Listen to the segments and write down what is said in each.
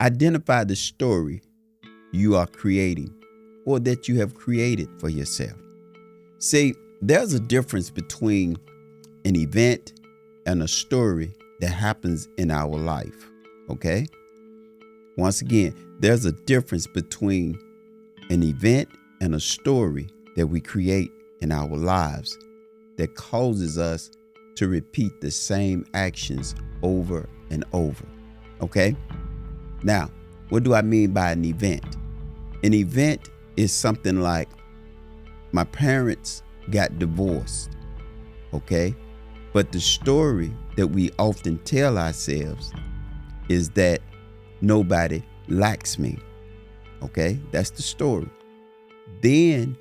Identify the story you are creating or that you have created for yourself. See, there's a difference between an event and a story that happens in our life. Okay? Once again, there's a difference between an event and a story that we create in our lives that causes us to repeat the same actions over and over. Okay? Now, what do I mean by an event? An event is something like my parents got divorced. Okay? But the story that we often tell ourselves is that nobody likes me. Okay? That's the story. Then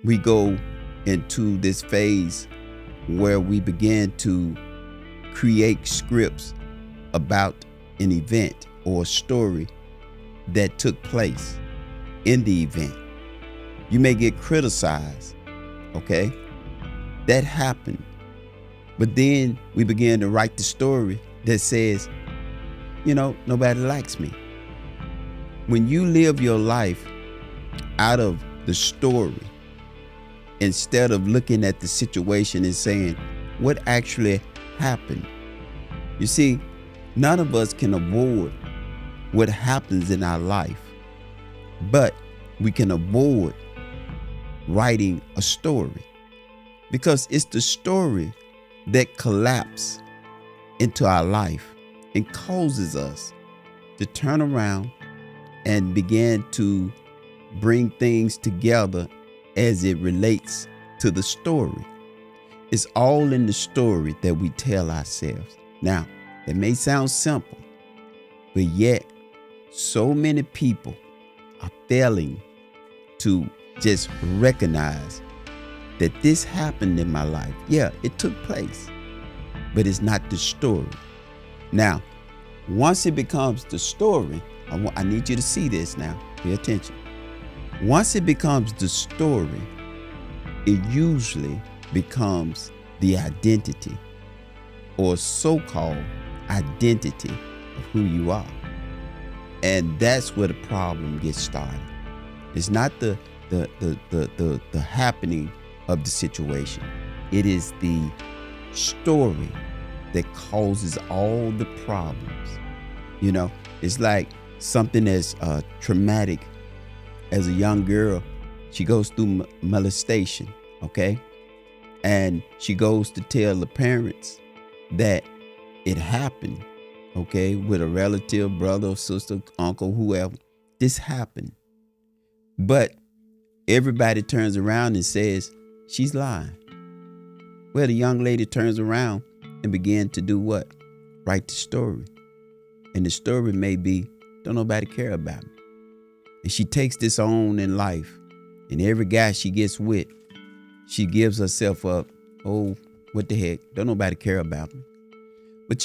we go into this phase where we begin to create scripts about an event or a story that took place in the event. You may get criticized, okay? That happened. But then we begin to write the story that says, nobody likes me. When you live your life out of the story, instead of looking at the situation and saying, what actually happened? You see, none of us can avoid what happens in our life, but we can avoid writing a story because it's the story that collapses into our life and causes us to turn around and begin to bring things together as it relates to the story. It's all in the story that we tell ourselves. Now, it may sound simple, but yet so many people are failing to just recognize that this happened in my life. Yeah, it took place, but it's not the story. Now, once it becomes the story, I need you to see this now. Pay attention. Once it becomes the story, it usually becomes the identity or so-called identity of who you are. And that's where the problem gets started. It's not the happening of the situation. It is the story that causes all the problems. It's like something as traumatic as a young girl. She goes through molestation, okay? And she goes to tell the parents that it happened, okay, with a relative, brother, sister, uncle, whoever. This happened. But everybody turns around and says, she's lying. Well, the young lady turns around and begins to do what? Write the story. And the story may be, don't nobody care about me. And she takes this on in life. And every guy she gets with, she gives herself up. Oh, what the heck? Don't nobody care about me. But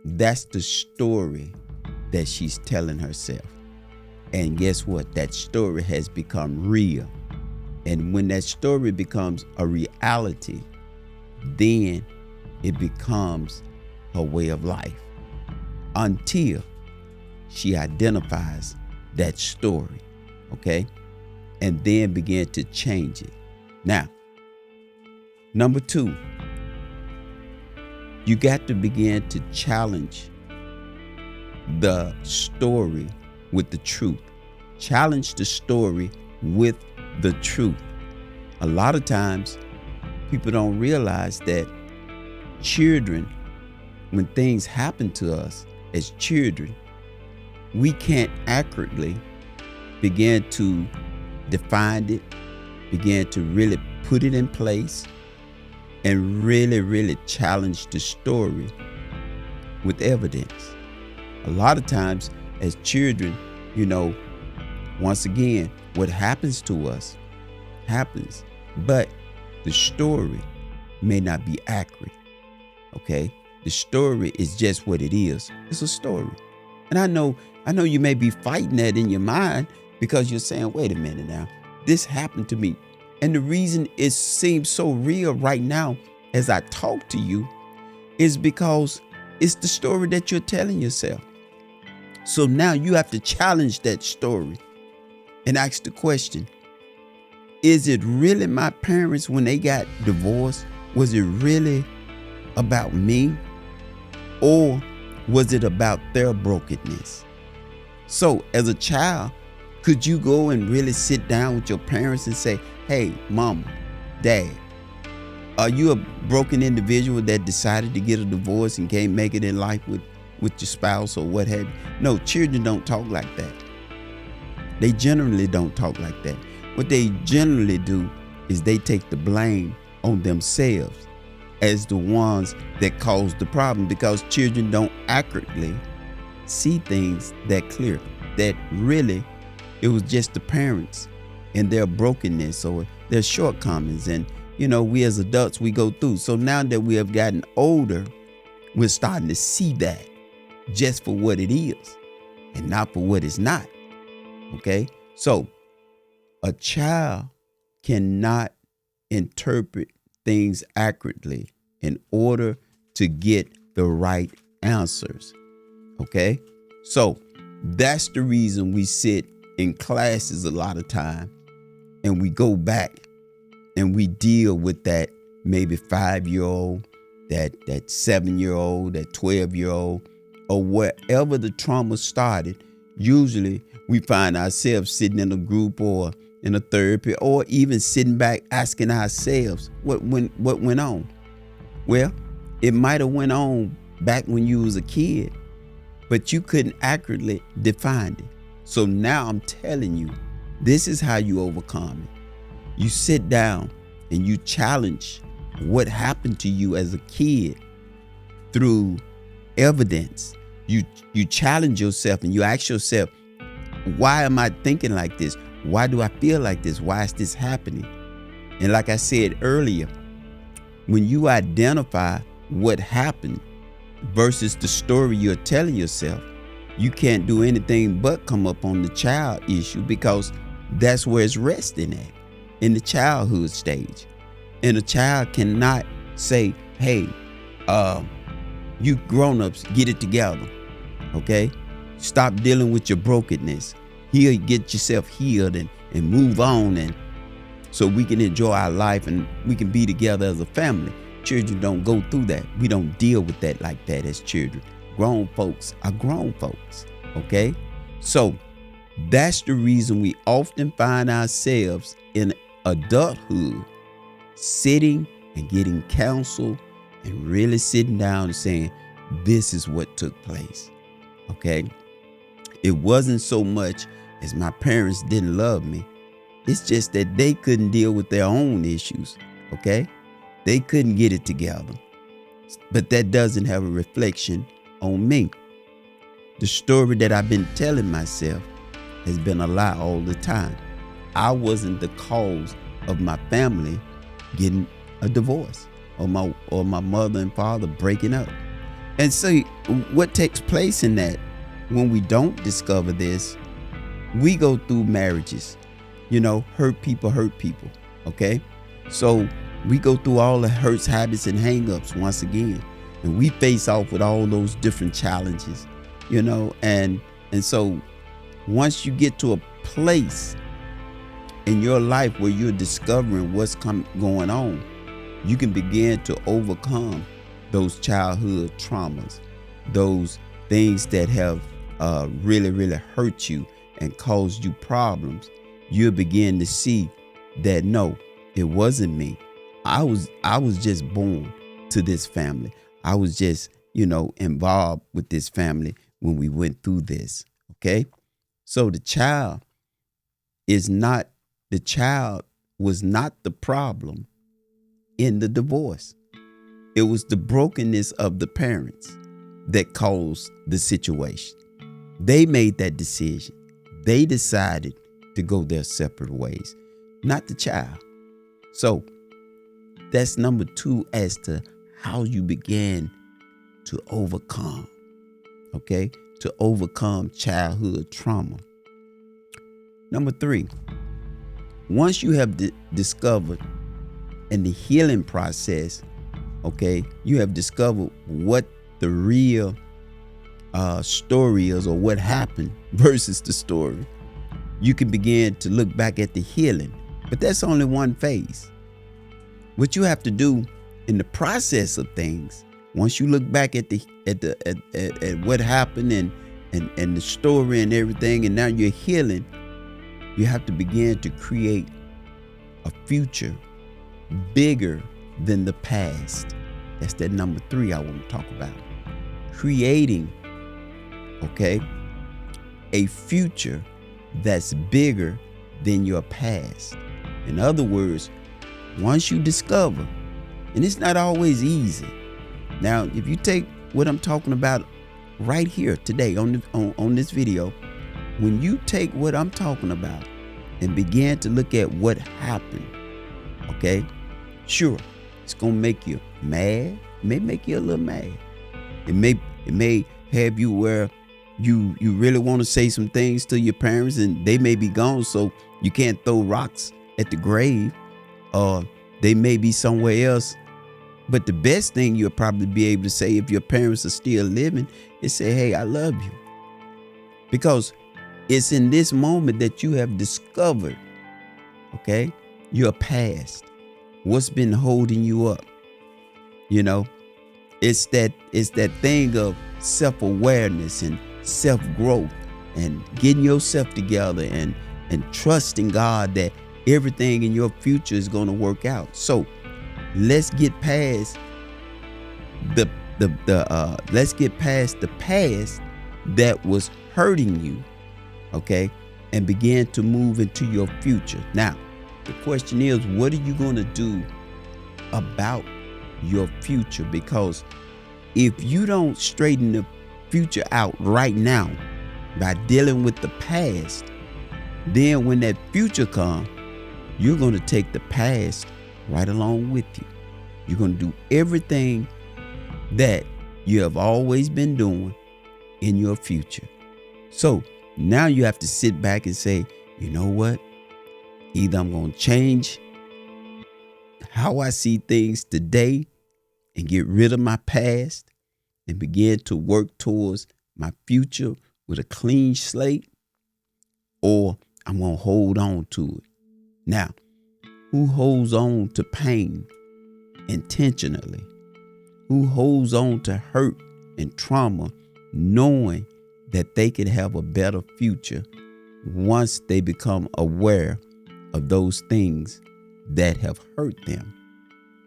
that's the story that she's telling herself. And guess what? That story has become real. And when that story becomes a reality, then it becomes her way of life until she identifies that story, okay? And then begin to change it. Now, number 2, you got to begin to challenge the story with the truth. Challenge the story with the truth. A lot of times, people don't realize that children, when things happen to us as children, we can't accurately begin to define it, begin to really put it in place, and really challenge the story with evidence. A lot of times as children, once again, what happens to us happens, but the story may not be accurate, okay? The story is just what it is. It's a story. And I know you may be fighting that in your mind because you're saying, wait a minute now, this happened to me. And the reason it seems so real right now as I talk to you is because it's the story that you're telling yourself. So now you have to challenge that story and ask the question, is it really my parents when they got divorced? Was it really about me? Or was it about their brokenness? So as a child, could you go and really sit down with your parents and say, hey, mama, dad, are you a broken individual that decided to get a divorce and can't make it in life with your spouse or what have you? No, children don't talk like that. They generally don't talk like that. What they generally do is they take the blame on themselves as the ones that caused the problem, because children don't accurately see things that clear, that really it was just the parents and their brokenness or their shortcomings. And, we as adults, we go through. So now that we have gotten older, we're starting to see that just for what it is and not for what it's not. Okay? So a child cannot interpret things accurately in order to get the right answers. Okay? So that's the reason we sit in classes a lot of time and we go back and we deal with that maybe 5-year-old, that 7-year-old, that 12-year-old, or wherever the trauma started. Usually we find ourselves sitting in a group or in a therapy, or even sitting back asking ourselves what went on. Well, it might have went on back when you was a kid, but you couldn't accurately define it. So now I'm telling you, this is how you overcome it. You sit down and you challenge what happened to you as a kid through evidence. You challenge yourself and you ask yourself, why am I thinking like this? Why do I feel like this? Why is this happening? And like I said earlier, when you identify what happened versus the story you're telling yourself, you can't do anything but come up on the child issue, because that's where it's resting at, in the childhood stage. And a child cannot say, hey, you grown-ups, get it together. Okay? Stop dealing with your brokenness. Get yourself healed and move on, and so we can enjoy our life and we can be together as a family. Children don't go through that. We don't deal with that like that as children. Grown folks are grown folks. Okay? So that's the reason we often find ourselves in adulthood sitting and getting counsel and really sitting down and saying, this is what took place. Okay? It wasn't so much as my parents didn't love me. It's just that they couldn't deal with their own issues. Okay? They couldn't get it together. But that doesn't have a reflection on me. The story that I've been telling myself has been a lie all the time. I wasn't the cause of my family getting a divorce or my mother and father breaking up. And so what takes place in that, when we don't discover this, we go through marriages, hurt people, okay? So we go through all the hurts, habits, and hang-ups once again, and we face off with all those different challenges, and so once you get to a place in your life where you're discovering what's going on, you can begin to overcome those childhood traumas, those things that have really, really hurt you and caused you problems. You'll begin to see that, no, it wasn't me. I was just born to this family. I was just, involved with this family when we went through this. Okay? So the child was not the problem in the divorce. It was the brokenness of the parents that caused the situation. They made that decision. They decided to go their separate ways, not the child. So that's number 2 as to how you began to overcome, okay? To overcome childhood trauma. Number 3, once you have discovered in the healing process, okay, you have discovered what the real story is or what happened versus the story, you can begin to look back at the healing. But that's only one phase. What you have to do in the process of things, once you look back at what happened and the story and everything, and now you're healing, you have to begin to create a future bigger than the past. That's that number 3 I want to talk about. Creating, okay, a future that's bigger than your past. In other words, once you discover, and it's not always easy. Now, if you take what I'm talking about right here today on this video, when you take what I'm talking about and begin to look at what happened, okay, sure, it's gonna make you mad. It may make you a little mad. It may have you where you really want to say some things to your parents and they may be gone, so you can't throw rocks at the grave, or they may be somewhere else. But the best thing you'll probably be able to say if your parents are still living is say, hey, I love you. Because it's in this moment that you have discovered, okay, your past, what's been holding you up. You know, it's that thing of self-awareness and self-growth and getting yourself together and trusting God that everything in your future is going to work out. So let's get past let's get past the past that was hurting you, okay, and begin to move into your future. Now, the question is, what are you going to do about your future? Because if you don't straighten the future out right now by dealing with the past, then when that future comes, you're going to take the past right along with you. You're going to do everything that you have always been doing in your future. So now you have to sit back and say, you know what? Either I'm going to change how I see things today and get rid of my past and begin to work towards my future with a clean slate, or I'm going to hold on to it. Now, who holds on to pain intentionally? Who holds on to hurt and trauma knowing that they can have a better future once they become aware of those things that have hurt them?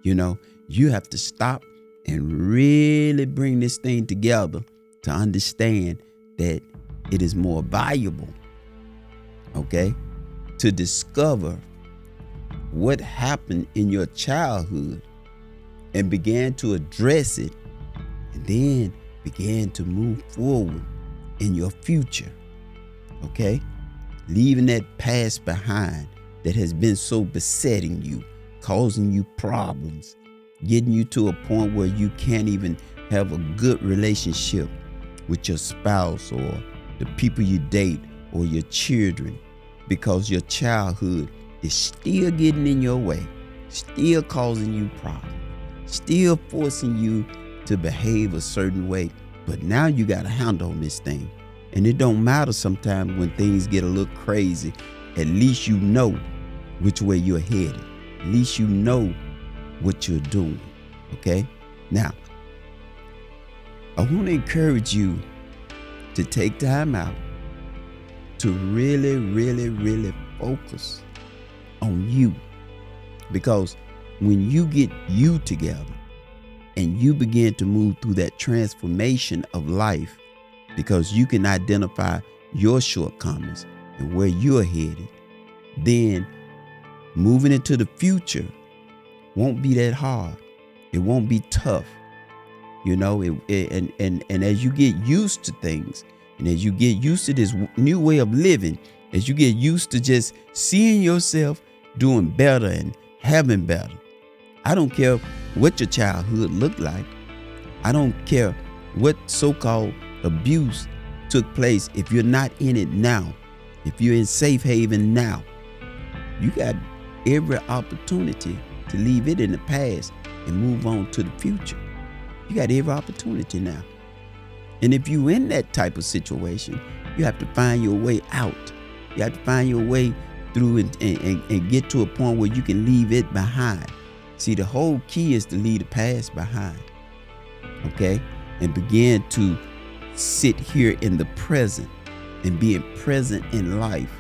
You know, you have to stop and really bring this thing together to understand that it is more valuable, okay, to discover what happened in your childhood and began to address it, and then began to move forward in your future, okay? Leaving that past behind that has been so besetting you, causing you problems, getting you to a point where you can't even have a good relationship with your spouse or the people you date or your children, because your childhood is still getting in your way, still causing you problems, still forcing you to behave a certain way. But now you got a handle on this thing. And it don't matter sometimes when things get a little crazy. At least you know which way you're headed. At least you know what you're doing. Okay? Now, I want to encourage you to take time out to really, really, really focus on you. Because when you get you together and you begin to move through that transformation of life, because you can identify your shortcomings and where you're headed, then moving into the future won't be that hard. It won't be tough. You know, and as you get used to things, and as you get used to this new way of living, as you get used to just seeing yourself doing better and having better, I don't care what your childhood looked like. I don't care what so-called abuse took place. If you're not in it now, if you're in safe haven now, you got every opportunity to leave it in the past and move on to the future. You got every opportunity now. And if you in that type of situation, you have to find your way out. You have to find your way through and get to a point where you can leave it behind. See, the whole key is to leave the past behind. Okay? And begin to sit here in the present and being present in life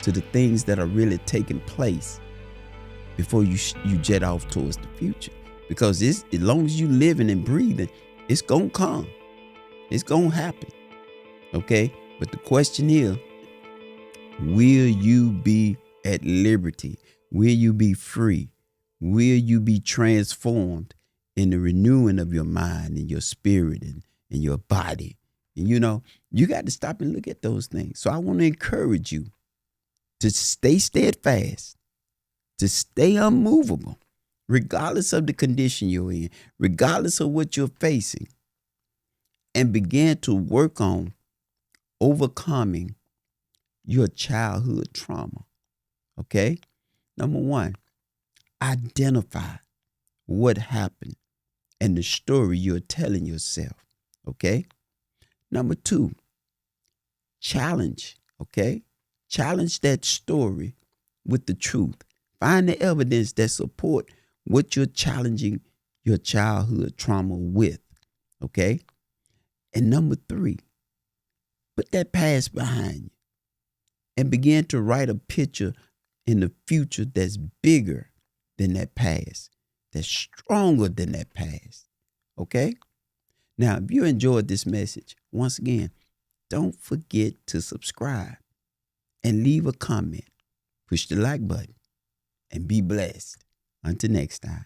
to the things that are really taking place before you jet off towards the future. Because as long as you living and breathing, it's going to come. It's going to happen. Okay? But the question is, will you be at liberty? Will you be free? Will you be transformed in the renewing of your mind and your spirit and your body? And you got to stop and look at those things. So I want to encourage you to stay steadfast, to stay unmovable, regardless of the condition you're in, regardless of what you're facing, and begin to work on overcoming your childhood trauma. Okay? Number one, identify what happened and the story you're telling yourself. Okay? Number two, challenge. Okay? Challenge that story with the truth. Find the evidence that support what you're challenging your childhood trauma with. Okay? And number three, put that past behind you and begin to write a picture in the future that's bigger than that past, that's stronger than that past. Okay? Now, if you enjoyed this message, once again, don't forget to subscribe and leave a comment. Push the like button and be blessed. Until next time.